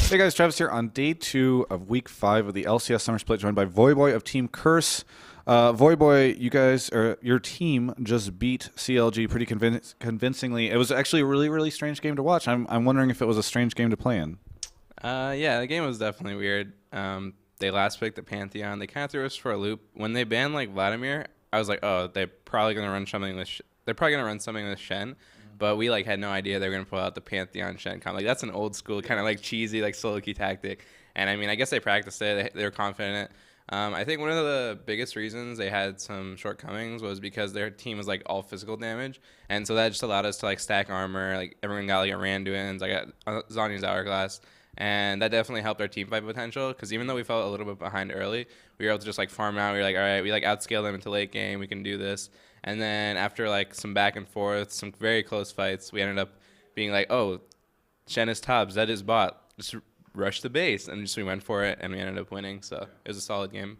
Hey guys, Travis here on day 2 of week 5 of the LCS Summer Split, joined by Voyboy of Team Curse. Voyboy, you guys, or your team, just beat CLG pretty convincingly. It was actually a really strange game to watch. I'm wondering if it was a strange game to play in. Yeah, the game was definitely weird. They last picked the Pantheon. They kind of threw us for a loop. When they banned like Vladimir, I was like, oh, they're probably gonna run something with. They're probably gonna run something with Shen, but we like had no idea they were gonna pull out the Pantheon Shen comp. Like that's an old school kind of like cheesy like solo key tactic. And I mean, I guess they practiced it. They were confident in it. I think one of the biggest reasons they had some shortcomings was because their team was like all physical damage, and so that just allowed us to like stack armor. Like everyone got like a Randuin's, I got Zhonya's Hourglass, and that definitely helped our team fight potential. Because even though we felt a little bit behind early, we were able to just like farm out. We were like, all right, we like outscale them into late game. We can do this. And then after like some back and forth, some very close fights, we ended up being like, oh, Shen is top, Zed is bot. Just rush the base, and just we went for it, and we ended up winning. So it was a solid game.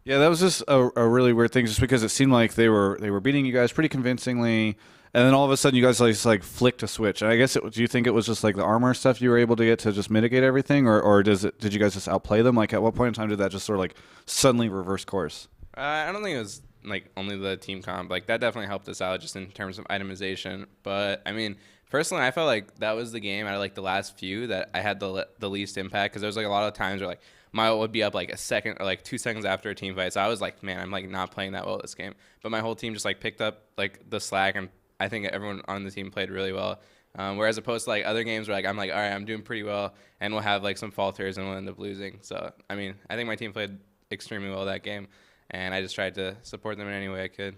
Yeah, that was just a really weird thing, just because it seemed like they were beating you guys pretty convincingly, and then all of a sudden you guys like flicked a switch. And I guess do you think it was just like the armor stuff you were able to get to just mitigate everything, or did you guys just outplay them? Like at what point in time did that just sort of like suddenly reverse course? I don't think it was like only the team comp. Like that definitely helped us out just in terms of itemization. But I mean, personally, I felt like that was the game out of like the last few that I had the least impact, because there was like a lot of times where like my ult would be up like a second or like 2 seconds after a team fight. So I was like, man, I'm like not playing that well this game. But my whole team just like picked up like the slack, and I think everyone on the team played really well. Whereas opposed to like other games where like I'm like, all right, I'm doing pretty well, and we'll have like some falters and we'll end up losing. So I mean, I think my team played extremely well that game, and I just tried to support them in any way I could.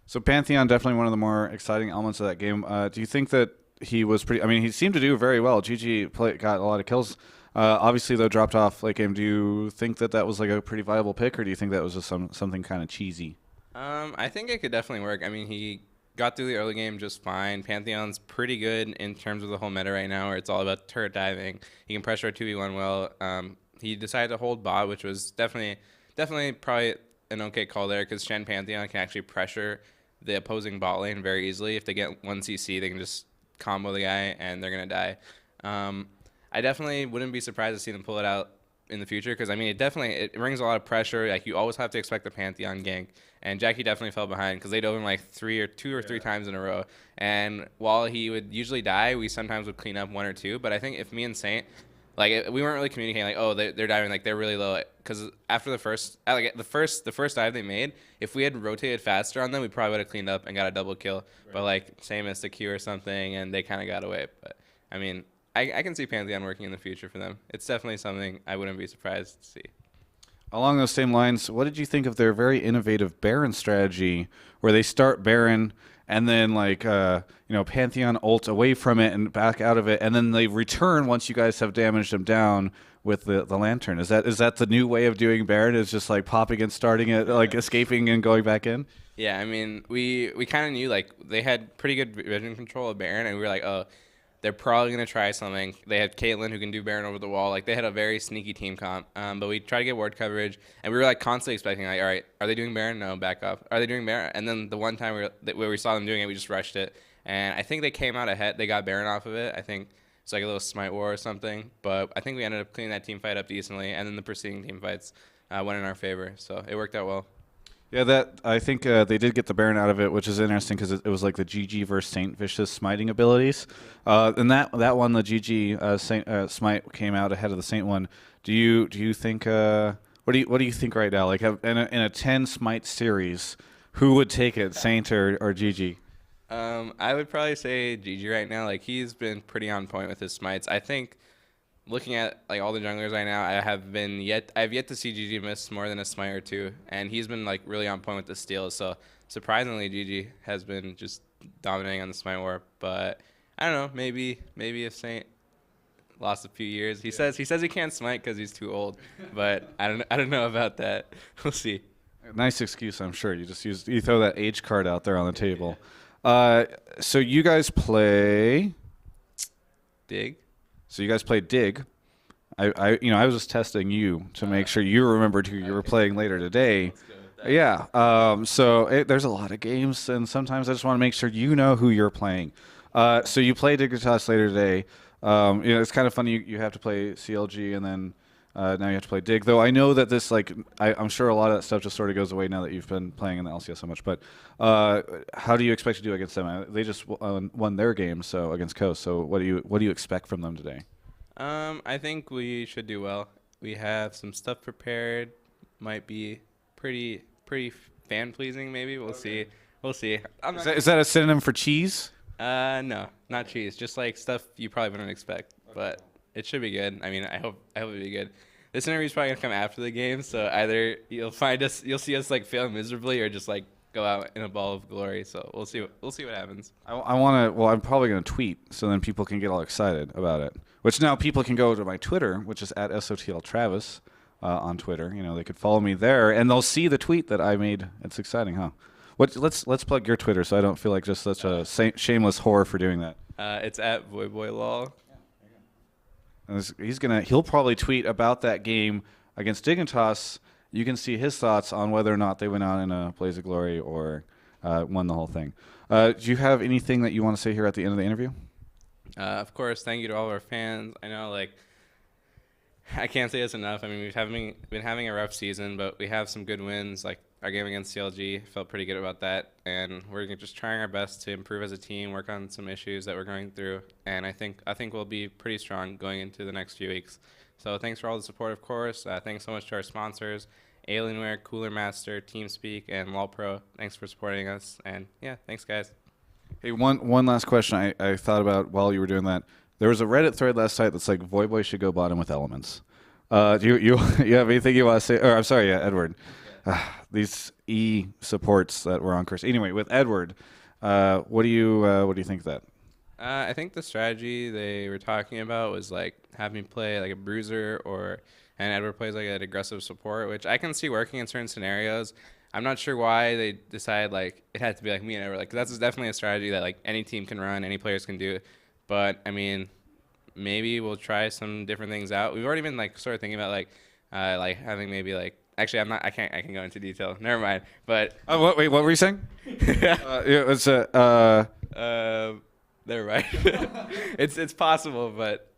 So Pantheon, definitely one of the more exciting elements of that game. Do you think that he was pretty? I mean, he seemed to do very well. GG got a lot of kills. Obviously, though, dropped off late game. Do you think that was like a pretty viable pick, or do you think that was just something kind of cheesy? I think it could definitely work. I mean, he got through the early game just fine. Pantheon's pretty good in terms of the whole meta right now, where it's all about turret diving. He can pressure a 2v1 well. He decided to hold bot, which was definitely probably an okay call there, because Shen Pantheon can actually pressure the opposing bot lane very easily. If they get 1 CC, they can just combo the guy and they're going to die. I definitely wouldn't be surprised to see them pull it out in the future, because I mean it brings a lot of pressure. Like you always have to expect the Pantheon gank, and Jackie definitely fell behind because they dove him like 2 or 3 times in a row. And while he would usually die, we sometimes would clean up 1 or 2. But I think if me and Saint, like we weren't really communicating like, oh, they're diving, like they're really low, because after the first dive they made, if we had rotated faster on them, we probably would have cleaned up and got a double kill. Right. But like Saint missed a Q or something, and they kind of got away. But I mean, I can see Pantheon working in the future for them. It's definitely something I wouldn't be surprised to see. Along those same lines, what did you think of their very innovative Baron strategy, where they start Baron and then like Pantheon ult away from it and back out of it, and then they return once you guys have damaged them down with the lantern? Is that the new way of doing Baron? Is just like popping and starting it, like escaping and going back in? Yeah, I mean we kind of knew like they had pretty good vision control of Baron, and we were like, oh, they're probably going to try something. They had Caitlyn who can do Baron over the wall. Like, they had a very sneaky team comp. But we tried to get ward coverage, and we were, like, constantly expecting, like, all right, are they doing Baron? No, back up. Are they doing Baron? And then the one time where we saw them doing it, we just rushed it. And I think they came out ahead. They got Baron off of it. I think it's like a little smite war or something. But I think we ended up cleaning that team fight up decently, and then the preceding team fights went in our favor. So it worked out well. Yeah, I think they did get the Baron out of it, which is interesting because it was like the GG versus Saint Vicious smiting abilities, and that one, the GG Saint smite came out ahead of the Saint one. Do you think what do you think right now? Like in a 10 smite series, who would take it, Saint or GG? I would probably say GG right now. Like he's been pretty on point with his smites. I think, looking at like all the junglers right now, I've yet to see GG miss more than a smite or 2, and he's been like really on point with the steals. So surprisingly, GG has been just dominating on the smite war. But I don't know, maybe if Saint lost a few years, he says he can't smite because he's too old. But I don't know about that. We'll see. Nice excuse, I'm sure. You throw that age card out there on the table. So you guys play Dig. So you guys played Dig. I was just testing you to make sure you remembered who you were playing later today. Yeah. There's a lot of games, and sometimes I just want to make sure you know who you're playing. So you play Dignitas later today. It's kind of funny. You have to play CLG and then now you have to play Dig. Though I know that this, like, I'm sure a lot of that stuff just sort of goes away now that you've been playing in the LCS so much. But how do you expect to do against them? They just won their game, so against Coast. So what do you expect from them today? I think we should do well. We have some stuff prepared. Might be pretty fan pleasing. Maybe we'll see. We'll see. Is that a synonym for cheese? No, not cheese. Just like stuff you probably wouldn't expect, but it should be good. I mean, I hope it'll be good. This interview is probably gonna come after the game, so either you'll see us like fail miserably, or just like go out in a ball of glory. So we'll see. We'll see what happens. I want to. Well, I'm probably going to tweet, so then people can get all excited about it. Which now people can go to my Twitter, which is at @SOTLTravis on Twitter. They could follow me there, and they'll see the tweet that I made. It's exciting, huh? Let's plug your Twitter, so I don't feel like just such a shameless whore for doing that. It's at Voyboy Lol. He'll probably tweet about that game against Dignitas. You can see his thoughts on whether or not they went out in a blaze of glory or won the whole thing. Do you have anything that you want to say here at the end of the interview? Of course, thank you to all of our fans. I know, like, I can't say this enough. I mean, we've been having a rough season, but we have some good wins. Like our game against CLG, felt pretty good about that, and we're just trying our best to improve as a team, work on some issues that we're going through, and I think we'll be pretty strong going into the next few weeks. So thanks for all the support, of course. Thanks so much to our sponsors, Alienware, Cooler Master, TeamSpeak, and LolPro. Thanks for supporting us, and yeah, thanks guys. Hey, one last question I thought about while you were doing that. There was a Reddit thread last night that's like, Voyboy should go bottom with Elements. Do you have anything you want to say? Or I'm sorry, yeah, Edward. These E supports that were on course. Anyway, with Edward, what do you think of that? I think the strategy they were talking about was like having me play like a bruiser, and Edward plays like an aggressive support, which I can see working in certain scenarios. I'm not sure why they decided like it had to be like me and Edward. Like that's definitely a strategy that like any team can run, any players can do. But I mean, maybe we'll try some different things out. We've already been like sort of thinking about like having maybe like. Actually, I'm not. I can go into detail. Never mind. But wait, what were you saying? It's never mind. It's possible, but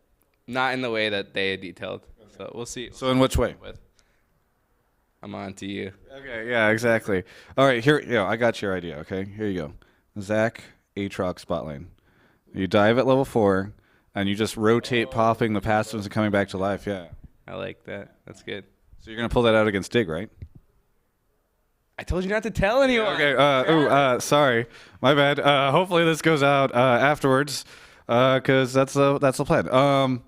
not in the way that they detailed. Okay. So we'll see. So in which way? I'm on to you. Okay. Yeah. Exactly. All right. Here. Yeah. I got your idea. Okay. Here you go. Zach, Aatrox spot lane. You dive at level 4, and you just rotate, popping the passives and coming back to life. Yeah. I like that. That's good. So you're going to pull that out against Dig, right? I told you not to tell anyone. Okay. Sorry. My bad. Hopefully this goes out afterwards because that's the plan.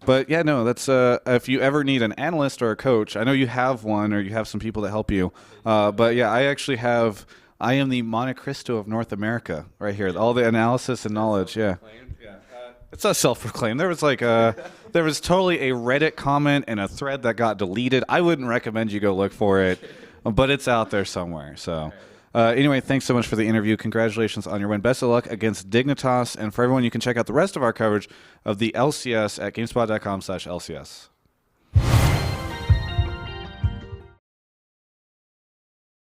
But yeah, no, that's if you ever need an analyst or a coach, I know you have one or you have some people that help you. But yeah, I am the Monte Cristo of North America right here. All the analysis and knowledge. Yeah. It's not self-proclaimed. There was there was totally a Reddit comment and a thread that got deleted. I wouldn't recommend you go look for it, but it's out there somewhere. So anyway, thanks so much for the interview. Congratulations on your win. Best of luck against Dignitas. And for everyone, you can check out the rest of our coverage of the LCS at GameSpot.com/LCS.